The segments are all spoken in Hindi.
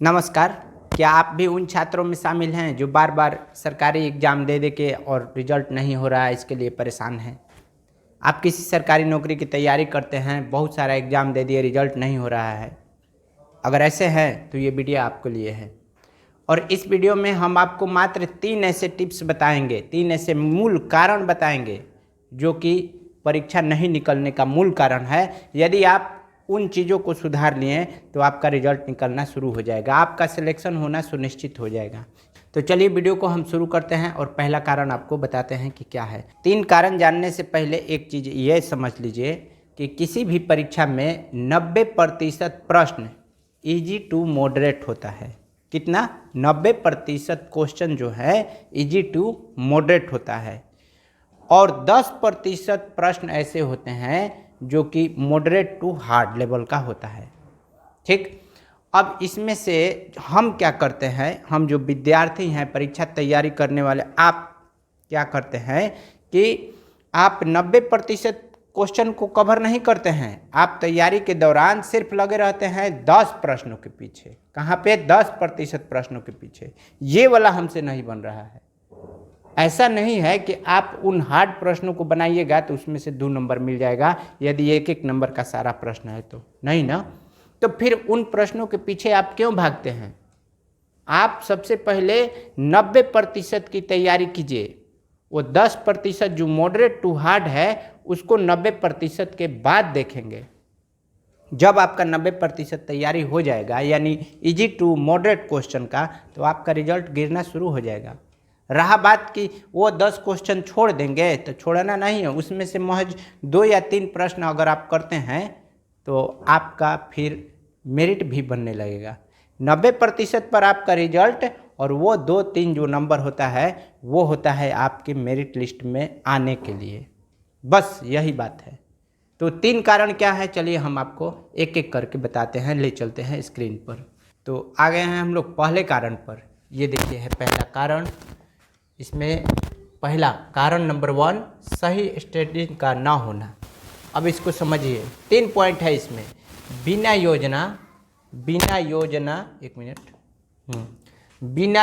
नमस्कार। क्या आप भी उन छात्रों में शामिल हैं जो बार बार सरकारी एग्ज़ाम दे के और रिजल्ट नहीं हो रहा है, इसके लिए परेशान हैं? आप किसी सरकारी नौकरी की तैयारी करते हैं, बहुत सारा एग्ज़ाम दे दिए, रिजल्ट नहीं हो रहा है। अगर ऐसे हैं तो ये वीडियो आपके लिए है। और इस वीडियो में हम आपको मात्र 3 ऐसे टिप्स बताएंगे, 3 ऐसे मूल कारण बताएंगे जो कि परीक्षा नहीं निकलने का मूल कारण है। यदि आप उन चीज़ों को सुधार लिए तो आपका रिजल्ट निकलना शुरू हो जाएगा, आपका सिलेक्शन होना सुनिश्चित हो जाएगा। तो चलिए वीडियो को हम शुरू करते हैं और पहला कारण आपको बताते हैं कि क्या है। 3 कारण जानने से पहले एक चीज़ ये समझ लीजिए कि किसी भी परीक्षा में 90% प्रश्न ईजी टू मॉडरेट होता है। कितना? 90% क्वेश्चन जो है ईजी टू मॉडरेट होता है और 10% प्रश्न ऐसे होते हैं जो कि मॉडरेट टू हार्ड लेवल का होता है। ठीक, अब इसमें से हम क्या करते हैं, हम जो विद्यार्थी हैं, परीक्षा तैयारी करने वाले, आप क्या करते हैं कि आप 90% क्वेश्चन को कवर नहीं करते हैं। आप तैयारी के दौरान सिर्फ लगे रहते हैं 10 प्रश्नों के पीछे। कहाँ पे? 10% प्रश्नों के पीछे। ये वाला हमसे नहीं बन रहा है। ऐसा नहीं है कि आप उन हार्ड प्रश्नों को बनाइएगा तो उसमें से 2 नंबर मिल जाएगा यदि 1-1 नंबर का सारा प्रश्न है तो। नहीं ना। तो फिर उन प्रश्नों के पीछे आप क्यों भागते हैं? आप सबसे पहले 90% की तैयारी कीजिए। वो 10% जो मॉडरेट टू हार्ड है उसको 90% के बाद देखेंगे। जब आपका 90% तैयारी हो जाएगा, यानी इजी टू मॉडरेट क्वेश्चन का, तो आपका रिजल्ट गिरना शुरू हो जाएगा। रहा बात कि वो 10 क्वेश्चन छोड़ देंगे, तो छोड़ना नहीं है, उसमें से महज 2 या 3 प्रश्न अगर आप करते हैं तो आपका फिर मेरिट भी बनने लगेगा। 90% पर आपका रिजल्ट और वो 2-3 जो नंबर होता है वो होता है आपके मेरिट लिस्ट में आने के लिए। बस यही बात है। तो 3 कारण क्या है, चलिए हम आपको एक एक करके बताते हैं। ले चलते हैं स्क्रीन पर। तो आ गए हैं हम लोग पहले कारण पर। ये देखिए है पहला कारण। इसमें पहला कारण नंबर 1, सही स्टडी का ना होना। अब इसको समझिए, 3 पॉइंट है इसमें। बिना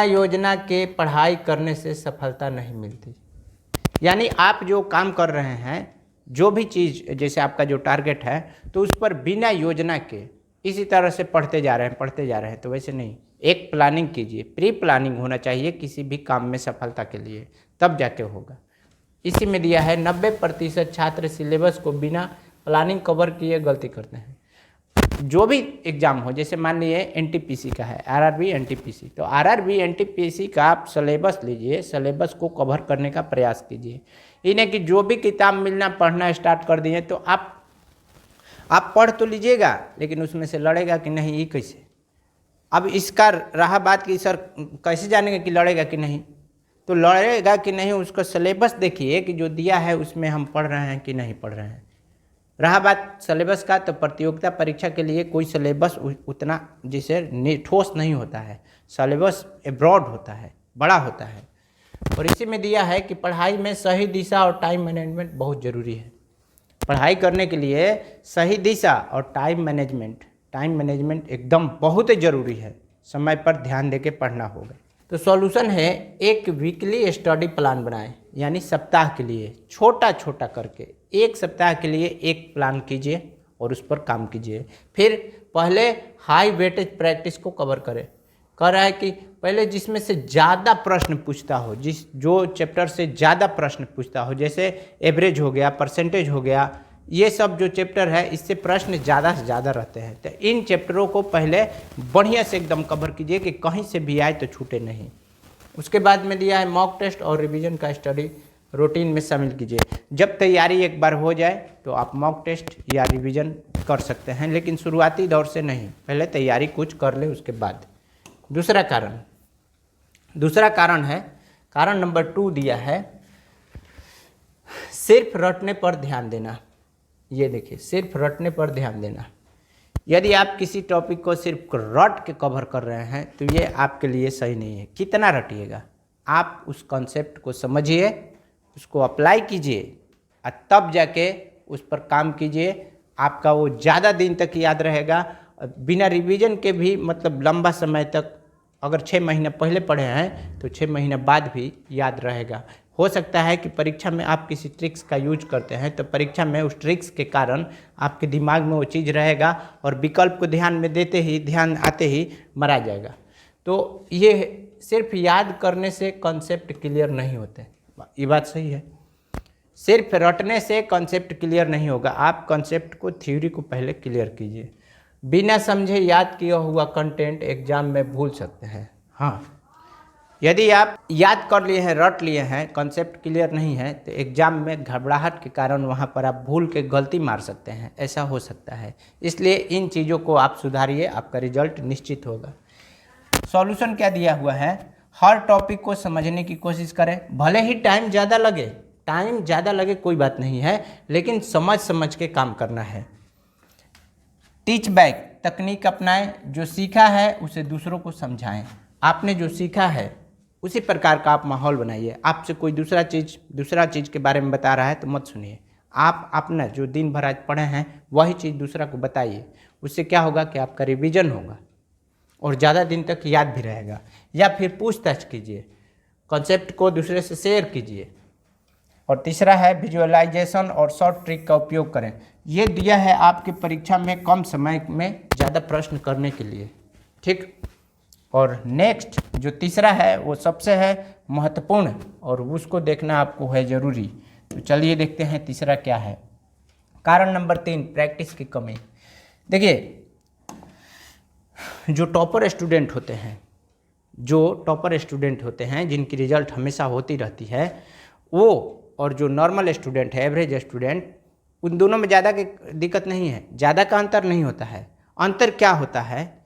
योजना के पढ़ाई करने से सफलता नहीं मिलती। यानी आप जो काम कर रहे हैं, जो भी चीज़, जैसे आपका जो टारगेट है, तो उस पर बिना योजना के इसी तरह से पढ़ते जा रहे हैं, तो वैसे नहीं। एक प्लानिंग कीजिए, प्री प्लानिंग होना चाहिए किसी भी काम में सफलता के लिए, तब जाके होगा। इसी में दिया है 90% छात्र सिलेबस को बिना प्लानिंग कवर किए गलती करते हैं। जो भी एग्ज़ाम हो, जैसे मान लीजिए एनटीपीसी का है, आरआरबी एनटीपीसी, तो आरआरबी एनटीपीसी का आप सिलेबस लीजिए, सिलेबस को कवर करने का प्रयास कीजिए। इन्हें कि जो भी किताब मिलना पढ़ना स्टार्ट कर दिए तो आप पढ़ तो लीजिएगा, लेकिन उसमें से लड़ेगा कि नहीं, ये कैसे? अब इसका रहा बात कि सर कैसे जानेंगे कि लड़ेगा कि नहीं? तो लड़ेगा कि नहीं उसका सिलेबस देखिए कि जो दिया है उसमें हम पढ़ रहे हैं कि नहीं पढ़ रहे हैं। रहा बात सिलेबस का, तो प्रतियोगिता परीक्षा के लिए कोई सिलेबस उतना जैसे ठोस नहीं होता है। सिलेबस ब्रॉड होता है, बड़ा होता है। और इसी में दिया है कि पढ़ाई में सही दिशा और टाइम मैनेजमेंट बहुत ज़रूरी है। पढ़ाई करने के लिए सही दिशा और टाइम मैनेजमेंट एकदम बहुत ज़रूरी है। समय पर ध्यान देके पढ़ना होगा। तो सॉल्यूशन है, एक वीकली स्टडी प्लान बनाएं, यानी सप्ताह के लिए छोटा छोटा करके 1 सप्ताह के लिए एक प्लान कीजिए और उस पर काम कीजिए। फिर पहले हाई वेटेज प्रैक्टिस को कवर करें। कह रहा है कि पहले जिसमें से ज़्यादा प्रश्न पूछता हो, जो चैप्टर से ज़्यादा प्रश्न पूछता हो, जैसे एवरेज हो गया, परसेंटेज हो गया, ये सब जो चैप्टर है इससे प्रश्न ज़्यादा से ज़्यादा रहते हैं, तो इन चैप्टरों को पहले बढ़िया से एकदम कवर कीजिए कि कहीं से भी आए तो छूटे नहीं। उसके बाद में दिया है मॉक टेस्ट और रिवीजन का स्टडी रूटीन में शामिल कीजिए। जब तैयारी एक बार हो जाए तो आप मॉक टेस्ट या रिवीजन कर सकते हैं, लेकिन शुरुआती दौर से नहीं, पहले तैयारी कुछ कर ले उसके बाद। दूसरा कारण है, कारण नंबर 2 दिया है, सिर्फ रटने पर ध्यान देना। ये देखिए, सिर्फ रटने पर ध्यान देना। यदि आप किसी टॉपिक को सिर्फ रट के कवर कर रहे हैं तो ये आपके लिए सही नहीं है। कितना रटिएगा? आप उस कॉन्सेप्ट को समझिए, उसको अप्लाई कीजिए और तब जाके उस पर काम कीजिए। आपका वो ज़्यादा दिन तक याद रहेगा बिना रिवीजन के भी मतलब लंबा समय तक अगर 6 महीने पहले पढ़े हैं तो 6 महीने बाद भी याद रहेगा। हो सकता है कि परीक्षा में आप किसी ट्रिक्स का यूज करते हैं तो परीक्षा में उस ट्रिक्स के कारण आपके दिमाग में वो चीज़ रहेगा और विकल्प को ध्यान आते ही मरा जाएगा। तो ये सिर्फ याद करने से कॉन्सेप्ट क्लियर नहीं होते, ये बात सही है। सिर्फ रटने से कॉन्सेप्ट क्लियर नहीं होगा, आप कॉन्सेप्ट को, थ्योरी को पहले क्लियर कीजिए। बिना समझे याद किया हुआ कंटेंट एग्जाम में भूल सकते हैं। हाँ, यदि आप याद कर लिए हैं, रट लिए हैं, कॉन्सेप्ट क्लियर नहीं है तो एग्जाम में घबराहट के कारण वहाँ पर आप भूल के गलती मार सकते हैं, ऐसा हो सकता है। इसलिए इन चीज़ों को आप सुधारिए, आपका रिजल्ट निश्चित होगा। सॉल्यूशन क्या दिया हुआ है, हर टॉपिक को समझने की कोशिश करें, भले ही टाइम ज़्यादा लगे कोई बात नहीं है, लेकिन समझ के काम करना है। टीच बैक तकनीक अपनाएं, जो सीखा है उसे दूसरों को समझाएं। आपने जो सीखा है उसी प्रकार का आप माहौल बनाइए। आपसे कोई दूसरा चीज़ के बारे में बता रहा है तो मत सुनिए, आप अपना जो दिन भर आज पढ़े हैं वही चीज़ दूसरा को बताइए। उससे क्या होगा कि आपका रिवीजन होगा और ज़्यादा दिन तक याद भी रहेगा। या फिर पूछताछ कीजिए, कॉन्सेप्ट को दूसरे से शेयर कीजिए। और तीसरा है विजुअलाइजेशन और शॉर्ट ट्रिक का उपयोग करें। ये दिया है आपकी परीक्षा में कम समय में ज़्यादा प्रश्न करने के लिए, ठीक। और नेक्स्ट जो तीसरा है वो सबसे है महत्वपूर्ण और उसको देखना आपको है ज़रूरी। तो चलिए देखते हैं तीसरा क्या है। कारण नंबर 3, प्रैक्टिस की कमी। देखिए, जो टॉपर स्टूडेंट होते हैं जिनकी रिजल्ट हमेशा होती रहती है, वो और जो नॉर्मल स्टूडेंट है, एवरेज स्टूडेंट, उन दोनों में ज़्यादा की दिक्कत नहीं है, ज़्यादा का अंतर नहीं होता है। अंतर क्या होता है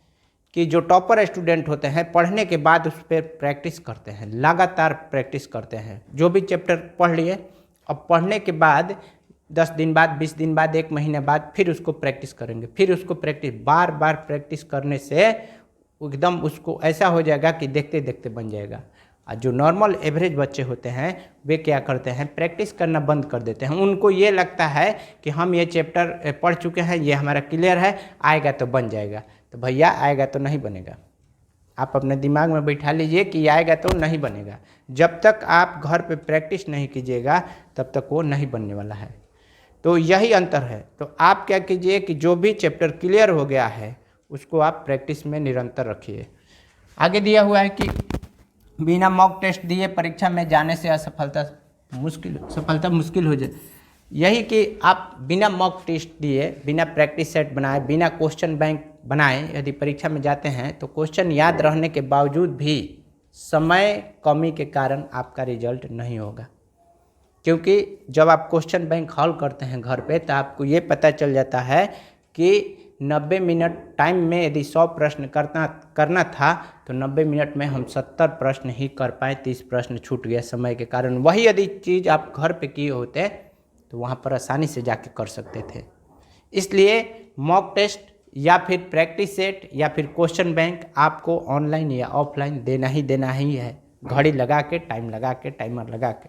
कि जो टॉपर स्टूडेंट होते हैं पढ़ने के बाद उस पर प्रैक्टिस करते हैं, लगातार प्रैक्टिस करते हैं। जो भी चैप्टर पढ़ लिए, अब पढ़ने के बाद 10 दिन बाद, 20 दिन बाद, 1 महीने बाद फिर उसको प्रैक्टिस करेंगे, फिर उसको बार बार प्रैक्टिस करने से एकदम उसको ऐसा हो जाएगा कि देखते देखते बन जाएगा। और जो नॉर्मल एवरेज बच्चे होते हैं वे क्या करते हैं, प्रैक्टिस करना बंद कर देते हैं। उनको ये लगता है कि हम ये चैप्टर पढ़ चुके हैं, ये हमारा क्लियर है, आएगा तो बन जाएगा। तो भैया, आएगा तो नहीं बनेगा। आप अपने दिमाग में बैठा लीजिए कि आएगा तो नहीं बनेगा। जब तक आप घर पे प्रैक्टिस नहीं कीजिएगा तब तक वो नहीं बनने वाला है। तो यही अंतर है। तो आप क्या कीजिए कि जो भी चैप्टर क्लियर हो गया है उसको आप प्रैक्टिस में निरंतर रखिए। आगे दिया हुआ है कि बिना मॉक टेस्ट दिए परीक्षा में जाने से सफलता मुश्किल हो जाए। यही कि आप बिना मॉक टेस्ट दिए, बिना प्रैक्टिस सेट बनाए, बिना क्वेश्चन बैंक बनाए यदि परीक्षा में जाते हैं तो क्वेश्चन याद रहने के बावजूद भी समय कमी के कारण आपका रिजल्ट नहीं होगा। क्योंकि जब आप क्वेश्चन बैंक हल करते हैं घर पे तो आपको ये पता चल जाता है कि 90 मिनट टाइम में यदि 100 प्रश्न करना था तो 90 मिनट में हम 70 प्रश्न ही कर पाए, 30 प्रश्न छूट गया समय के कारण। वही यदि चीज़ आप घर पे किए होते तो वहाँ पर आसानी से जाके कर सकते थे। इसलिए मॉक टेस्ट या फिर प्रैक्टिस सेट या फिर क्वेश्चन बैंक आपको ऑनलाइन या ऑफलाइन देना ही है, घड़ी लगा के, टाइम लगा के, टाइमर लगा के।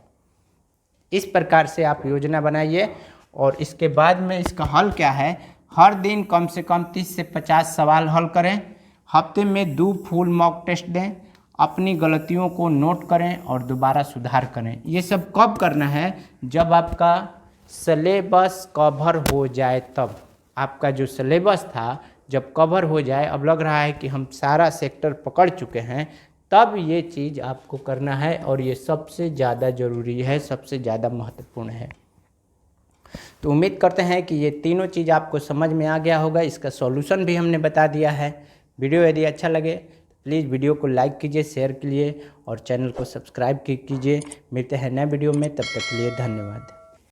इस प्रकार से आप योजना बनाइए। और इसके बाद में इसका हल क्या है, हर दिन कम से कम 30 से 50 सवाल हल करें, हफ्ते में 2 फुल मॉक टेस्ट दें, अपनी गलतियों को नोट करें और दोबारा सुधार करें। ये सब कब करना है, जब आपका सिलेबस कवर हो जाए तब। आपका जो सिलेबस था जब कवर हो जाए, अब लग रहा है कि हम सारा सेक्टर पकड़ चुके हैं, तब ये चीज़ आपको करना है। और ये सबसे ज़्यादा ज़रूरी है, सबसे ज़्यादा महत्वपूर्ण है। तो उम्मीद करते हैं कि ये तीनों चीज़ आपको समझ में आ गया होगा। इसका सॉल्यूशन भी हमने बता दिया है। वीडियो यदि अच्छा लगे प्लीज़ वीडियो को लाइक कीजिए, शेयर कीजिए और चैनल को सब्सक्राइब कीजिए। मिलते हैं नए वीडियो में, तब तक के लिए धन्यवाद।